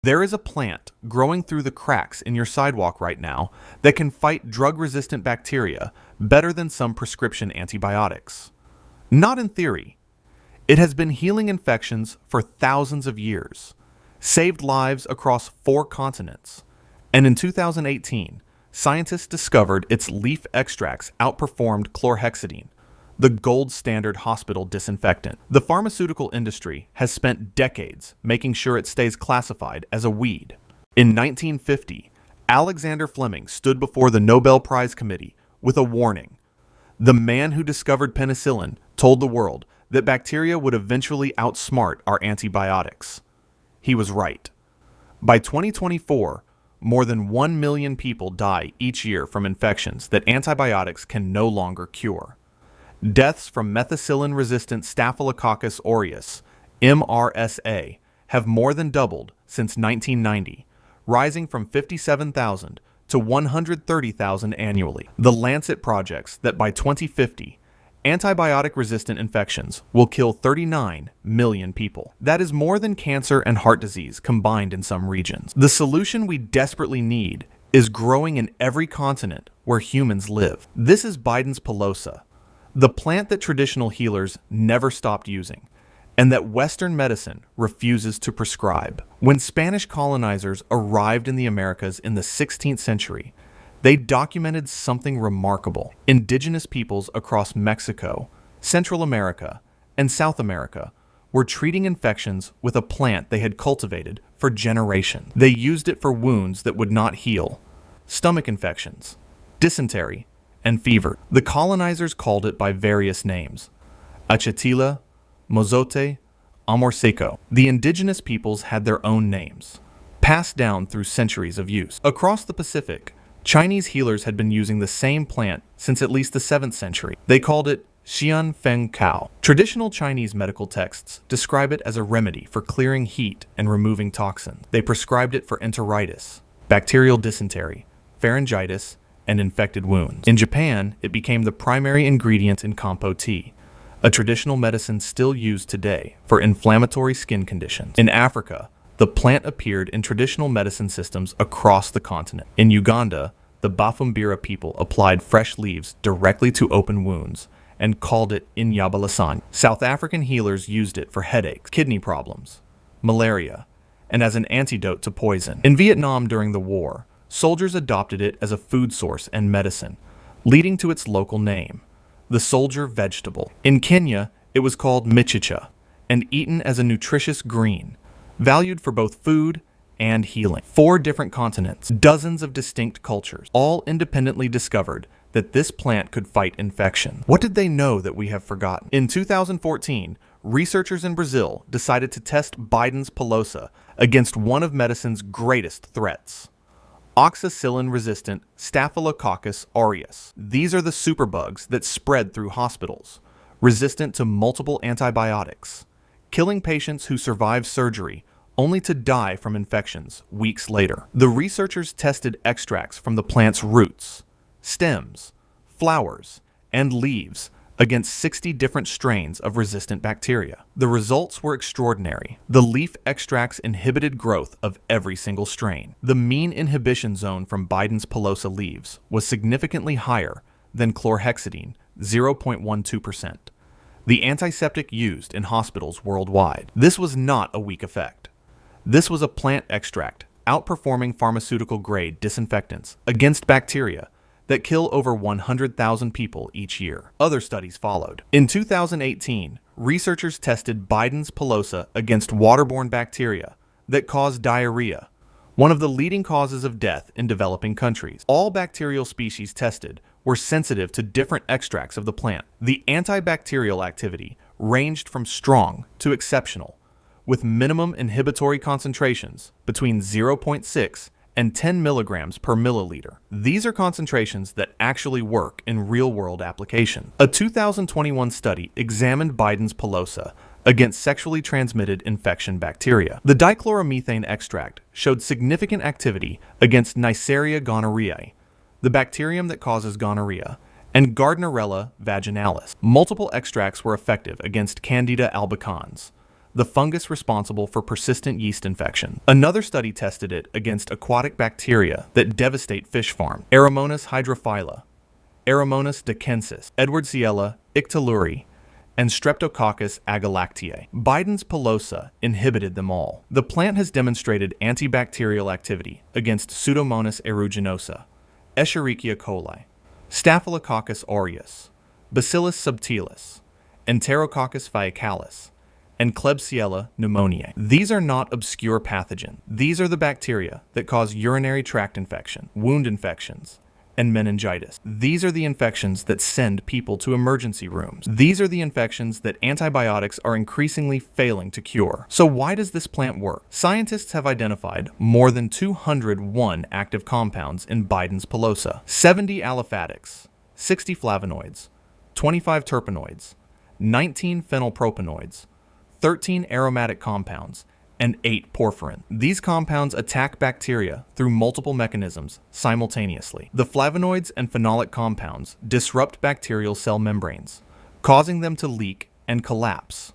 There is a plant growing through the cracks in your sidewalk right now that can fight drug-resistant bacteria better than some prescription antibiotics. Not in theory. It has been healing infections for thousands of years, saved lives across 4 continents, and in 2018, scientists discovered its leaf extracts outperformed chlorhexidine, the gold standard hospital disinfectant. The pharmaceutical industry has spent decades making sure it stays classified as a weed. In 1950, Alexander Fleming stood before the Nobel Prize Committee with a warning. The man who discovered penicillin told the world that bacteria would eventually outsmart our antibiotics. He was right. By 2024, more than 1 million people die each year from infections that antibiotics can no longer cure. Deaths from methicillin-resistant Staphylococcus aureus, MRSA, have more than doubled since 1990, rising from 57,000 to 130,000 annually. The Lancet projects that by 2050, antibiotic-resistant infections will kill 39 million people. That is more than cancer and heart disease combined in some regions. The solution we desperately need is growing in every continent where humans live. This is Biden's Pelosa, the plant that traditional healers never stopped using, and that Western medicine refuses to prescribe. When Spanish colonizers arrived in the Americas in the 16th century, they documented something remarkable. Indigenous peoples across Mexico, Central America, and South America were treating infections with a plant they had cultivated for generations. They used it for wounds that would not heal, stomach infections, dysentery, and fever. The colonizers called it by various names: achatila, mozote, amor seco. The indigenous peoples had their own names, passed down through centuries of use. Across the Pacific, Chinese healers had been using the same plant since at least the 7th century. They called it Xian Feng Cao. Traditional Chinese medical texts describe it as a remedy for clearing heat and removing toxins. They prescribed it for enteritis, bacterial dysentery, pharyngitis, and infected wounds. In Japan, it became the primary ingredient in Kampo tea, a traditional medicine still used today for inflammatory skin conditions. In Africa, the plant appeared in traditional medicine systems across the continent. In Uganda, the Bafumbira people applied fresh leaves directly to open wounds and called it inyabalasanya. South African healers used it for headaches, kidney problems, malaria, and as an antidote to poison. In Vietnam during the war, soldiers adopted it as a food source and medicine, leading to its local name, the soldier vegetable. In Kenya, it was called michicha and eaten as a nutritious green, valued for both food and healing. 4 different continents, dozens of distinct cultures, all independently discovered that this plant could fight infection. What did they know that we have forgotten? In 2014, researchers in Brazil decided to test Biden's Pelosa against one of medicine's greatest threats: oxacillin-resistant Staphylococcus aureus. These are the superbugs that spread through hospitals, resistant to multiple antibiotics, killing patients who survive surgery only to die from infections weeks later. The researchers tested extracts from the plant's roots, stems, flowers, and leaves against 60 different strains of resistant bacteria. The results were extraordinary. The leaf extracts inhibited growth of every single strain. The mean inhibition zone from Biden's Pelosa leaves was significantly higher than chlorhexidine, 0.12%, the antiseptic used in hospitals worldwide. This was not a weak effect. This was a plant extract outperforming pharmaceutical-grade disinfectants against bacteria that kill over 100,000 people each year. Other studies followed. In 2018, researchers tested Biden's Pelosa against waterborne bacteria that cause diarrhea, one of the leading causes of death in developing countries. All bacterial species tested were sensitive to different extracts of the plant. The antibacterial activity ranged from strong to exceptional, with minimum inhibitory concentrations between 0.6 and 10 milligrams per milliliter. These are concentrations that actually work in real-world application. A 2021 study examined Biden's Pelosa against sexually transmitted infection bacteria. The dichloromethane extract showed significant activity against Neisseria gonorrhoeae, the bacterium that causes gonorrhea, and Gardnerella vaginalis. Multiple extracts were effective against Candida albicans, the fungus responsible for persistent yeast infection. Another study tested it against aquatic bacteria that devastate fish farms: Aeromonas hydrophylla, Aeromonas dacensis, Edwardsiella ictaluri, and Streptococcus agalactiae. Biden's pilosa inhibited them all. The plant has demonstrated antibacterial activity against Pseudomonas aeruginosa, Escherichia coli, Staphylococcus aureus, Bacillus subtilis, Enterococcus ficalis, and Klebsiella pneumoniae. These are not obscure pathogens. These are the bacteria that cause urinary tract infection, wound infections, and meningitis. These are the infections that send people to emergency rooms. These are the infections that antibiotics are increasingly failing to cure. So why does this plant work? Scientists have identified more than 201 active compounds in Biden's pilosa: 70 aliphatics, 60 flavonoids, 25 terpenoids, 19 phenylpropanoids, 13 aromatic compounds, and 8 porphyrin. These compounds attack bacteria through multiple mechanisms simultaneously. The flavonoids and phenolic compounds disrupt bacterial cell membranes, causing them to leak and collapse.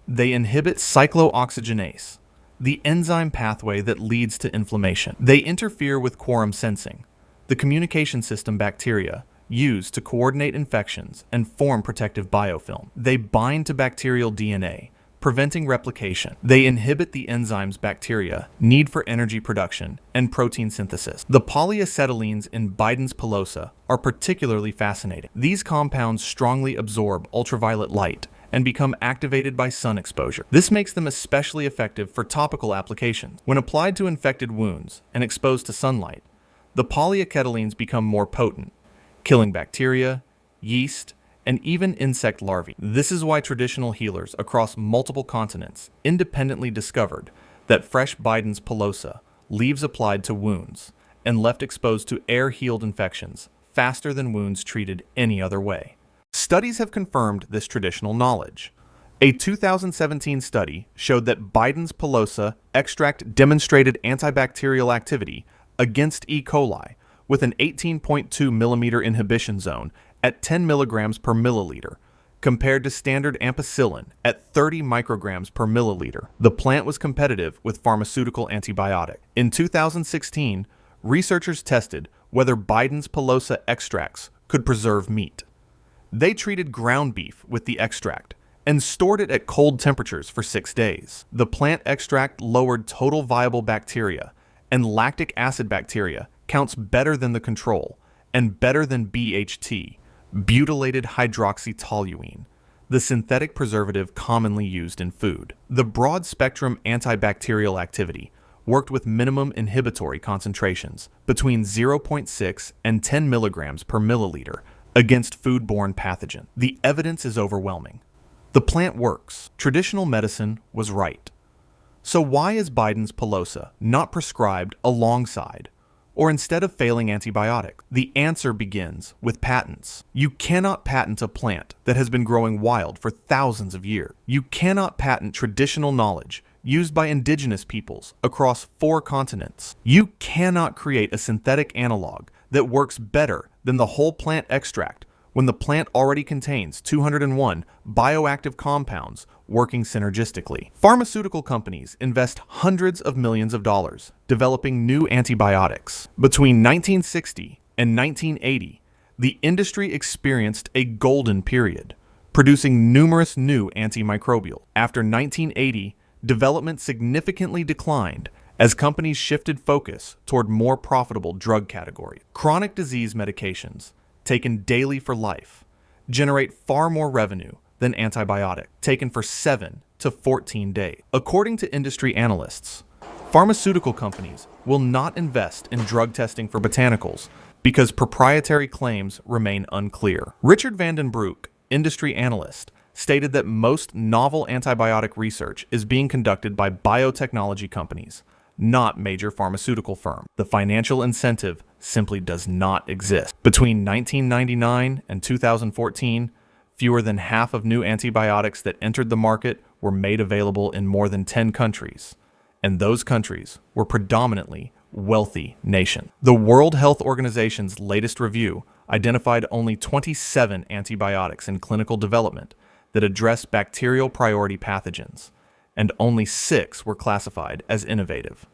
They inhibit cyclooxygenase, the enzyme pathway that leads to inflammation. They interfere with quorum sensing, the communication system bacteria use to coordinate infections and form protective biofilm. They bind to bacterial DNA, preventing replication. They inhibit the enzymes bacteria need for energy production and protein synthesis. The polyacetylenes in Biden's pilosa are particularly fascinating. These compounds strongly absorb ultraviolet light and become activated by sun exposure. This makes them especially effective for topical applications. When applied to infected wounds and exposed to sunlight, the polyacetylenes become more potent, killing bacteria, yeast, and even insect larvae. This is why traditional healers across multiple continents independently discovered that fresh Biden's pilosa, leaves applied to wounds and left exposed to air-healed infections faster than wounds treated any other way. Studies have confirmed this traditional knowledge. A 2017 study showed that Biden's pilosa extract demonstrated antibacterial activity against E. coli with an 18.2 millimeter inhibition zone at 10 milligrams per milliliter, compared to standard ampicillin at 30 micrograms per milliliter. The plant was competitive with pharmaceutical antibiotic. In 2016, researchers tested whether Biden's pilosa extracts could preserve meat. They treated ground beef with the extract and stored it at cold temperatures for 6 days. The plant extract lowered total viable bacteria and lactic acid bacteria counts better than the control and better than BHT, butylated hydroxytoluene, the synthetic preservative commonly used in food. The broad-spectrum antibacterial activity worked with minimum inhibitory concentrations between 0.6 and 10 milligrams per milliliter against foodborne pathogen. The evidence is overwhelming. The plant works. Traditional medicine was right. So why is Biden's pilosa not prescribed alongside or instead of failing antibiotics? The answer begins with patents. You cannot patent a plant that has been growing wild for thousands of years. You cannot patent traditional knowledge used by indigenous peoples across 4 continents. You cannot create a synthetic analog that works better than the whole plant extract when the plant already contains 201 bioactive compounds working synergistically. Pharmaceutical companies invest hundreds of millions of dollars developing new antibiotics. Between 1960 and 1980, the industry experienced a golden period, producing numerous new antimicrobials. After 1980, development significantly declined as companies shifted focus toward more profitable drug categories. Chronic disease medications, taken daily for life, generate far more revenue than antibiotic, taken for 7 to 14 days. According to industry analysts, pharmaceutical companies will not invest in drug testing for botanicals because proprietary claims remain unclear. Richard Vandenbroek, industry analyst, stated that most novel antibiotic research is being conducted by biotechnology companies, not major pharmaceutical firms. The financial incentive simply does not exist. Between 1999 and 2014, fewer than half of new antibiotics that entered the market were made available in more than 10 countries, and those countries were predominantly wealthy nations. The World Health Organization's latest review identified only 27 antibiotics in clinical development that address bacterial priority pathogens, and only 6 were classified as innovative.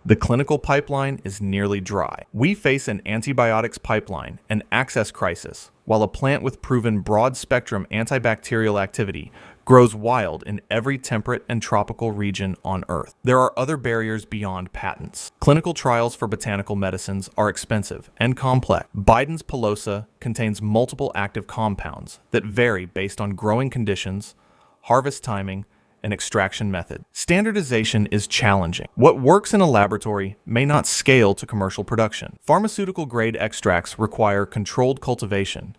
The clinical pipeline is nearly dry. We face an antibiotics pipeline and access crisis, while a plant with proven broad-spectrum antibacterial activity grows wild in every temperate and tropical region on Earth. There are other barriers beyond patents. Clinical trials for botanical medicines are expensive and complex. Biden's Pilosa contains multiple active compounds that vary based on growing conditions, harvest timing, and extraction method. Standardization is challenging. What works in a laboratory may not scale to commercial production. Pharmaceutical-grade extracts require controlled cultivation,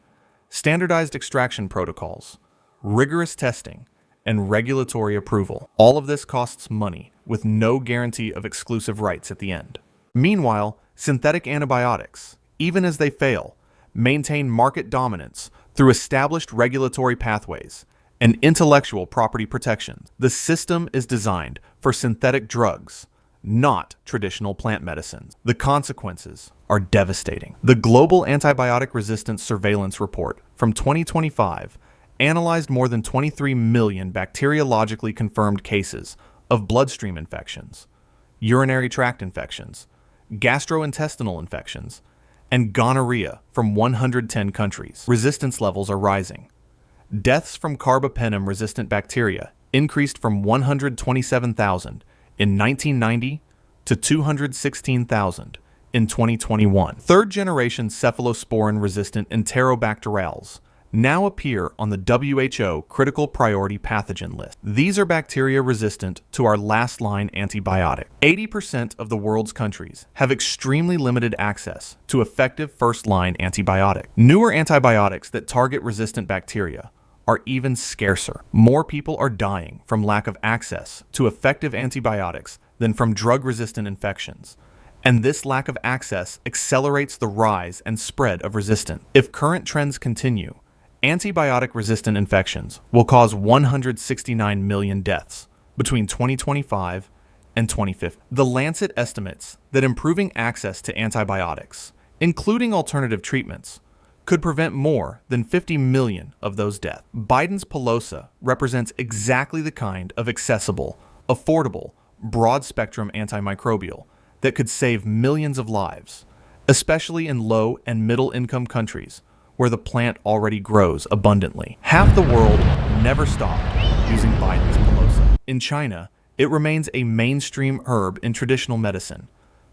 standardized extraction protocols, rigorous testing, and regulatory approval. All of this costs money, with no guarantee of exclusive rights at the end. Meanwhile, synthetic antibiotics, even as they fail, maintain market dominance through established regulatory pathways and intellectual property protection. The system is designed for synthetic drugs, not traditional plant medicines. The consequences are devastating. The Global Antibiotic Resistance Surveillance Report from 2025 analyzed more than 23 million bacteriologically confirmed cases of bloodstream infections, urinary tract infections, gastrointestinal infections, and gonorrhea from 110 countries. Resistance levels are rising. Deaths from carbapenem-resistant bacteria increased from 127,000 in 1990 to 216,000 in 2021. Third-generation cephalosporin-resistant enterobacterales now appear on the WHO critical priority pathogen list. These are bacteria resistant to our last-line antibiotic. 80% of the world's countries have extremely limited access to effective first-line antibiotic. Newer antibiotics that target resistant bacteria are even scarcer. More people are dying from lack of access to effective antibiotics than from drug-resistant infections. And this lack of access accelerates the rise and spread of resistance. If current trends continue, antibiotic-resistant infections will cause 169 million deaths between 2025 and 2050. The Lancet estimates that improving access to antibiotics, including alternative treatments, could prevent more than 50 million of those deaths. Biden's Pilosa represents exactly the kind of accessible, affordable, broad-spectrum antimicrobial that could save millions of lives, especially in low and middle-income countries where the plant already grows abundantly. Half the world never stopped using Biden's Pilosa. In China, it remains a mainstream herb in traditional medicine,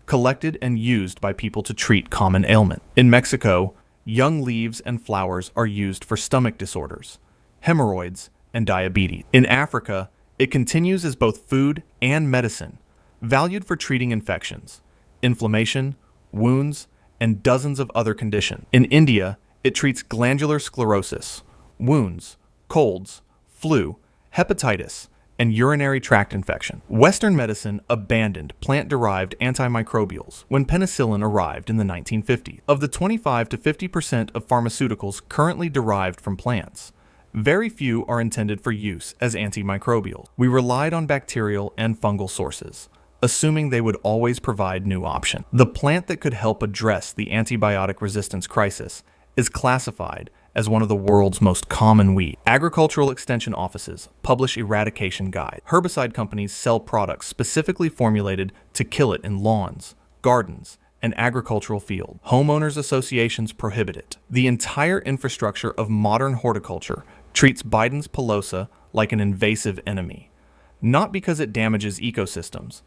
collected and used by people to treat common ailments. In Mexico, young leaves and flowers are used for stomach disorders, hemorrhoids, and diabetes. In Africa, it continues as both food and medicine, valued for treating infections, inflammation, wounds, and dozens of other conditions. In India, it treats glandular sclerosis, wounds, colds, flu, hepatitis, and urinary tract infection. Western medicine abandoned plant-derived antimicrobials when penicillin arrived in the 1950s. Of the 25 to 50% of pharmaceuticals currently derived from plants, very few are intended for use as antimicrobials. We relied on bacterial and fungal sources, assuming they would always provide new options. The plant that could help address the antibiotic resistance crisis is classified as one of the world's most common weeds. Agricultural extension offices publish eradication guides. Herbicide companies sell products specifically formulated to kill it in lawns, gardens, and agricultural fields. Homeowners associations prohibit it. The entire infrastructure of modern horticulture treats Biden's Pilosa like an invasive enemy, not because it damages ecosystems,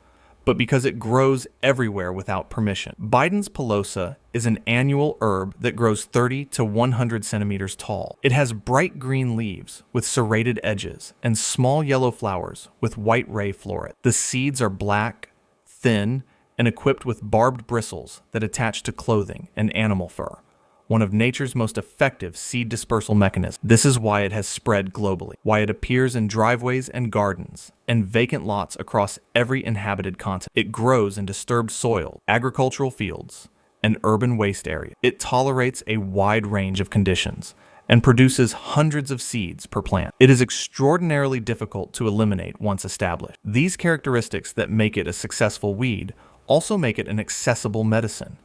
but because it grows everywhere without permission. Biden's Pilosa is an annual herb that grows 30 to 100 centimeters tall. It has bright green leaves with serrated edges and small yellow flowers with white ray floret. The seeds are black, thin, and equipped with barbed bristles that attach to clothing and animal fur, one of nature's most effective seed dispersal mechanisms. This is why it has spread globally, why it appears in driveways and gardens and vacant lots across every inhabited continent. It grows in disturbed soil, agricultural fields, and urban waste areas. It tolerates a wide range of conditions and produces hundreds of seeds per plant. It is extraordinarily difficult to eliminate once established. These characteristics that make it a successful weed also make it an accessible medicine.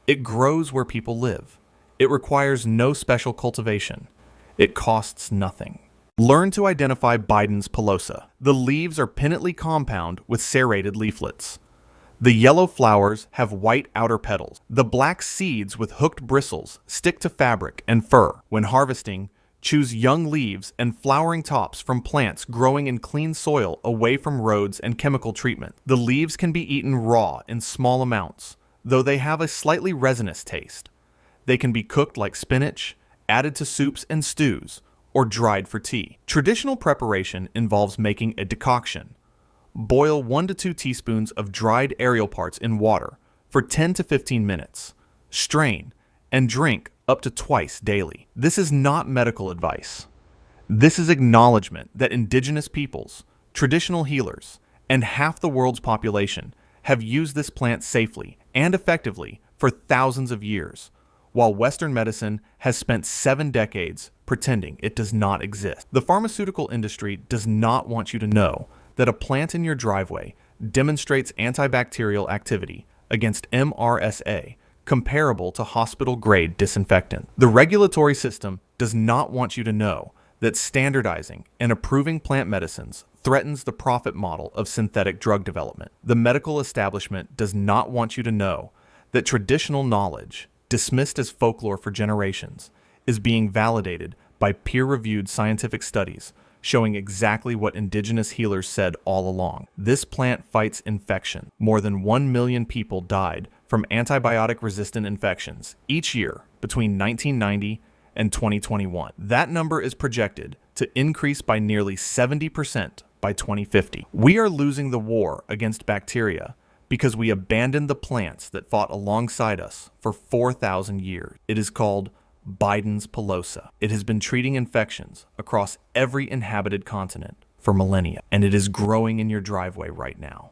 It grows where people live. It requires no special cultivation. It costs nothing. Learn to identify Biden's pilosa. The leaves are pinnately compound with serrated leaflets. The yellow flowers have white outer petals. The black seeds with hooked bristles stick to fabric and fur. When harvesting, choose young leaves and flowering tops from plants growing in clean soil away from roads and chemical treatment. The leaves can be eaten raw in small amounts, though they have a slightly resinous taste. They can be cooked like spinach, added to soups and stews, or dried for tea. Traditional preparation involves making a decoction. Boil 1 to 2 teaspoons of dried aerial parts in water for 10 to 15 minutes. Strain and drink up to twice daily. This is not medical advice. This is acknowledgement that indigenous peoples, traditional healers, and half the world's population have used this plant safely and effectively for thousands of years, while Western medicine has spent 7 decades pretending it does not exist. The pharmaceutical industry does not want you to know that a plant in your driveway demonstrates antibacterial activity against MRSA comparable to hospital-grade disinfectant. The regulatory system does not want you to know that standardizing and approving plant medicines threatens the profit model of synthetic drug development. The medical establishment does not want you to know that traditional knowledge, dismissed as folklore for generations, is being validated by peer-reviewed scientific studies showing exactly what indigenous healers said all along. This plant fights infection. More than 1 million people died from antibiotic-resistant infections each year between 1990 and 2021. That number is projected to increase by nearly 70% by 2050. We are losing the war against bacteria because we abandoned the plants that fought alongside us for 4,000 years. It is called Biden's pilosa. It has been treating infections across every inhabited continent for millennia, and it is growing in your driveway right now.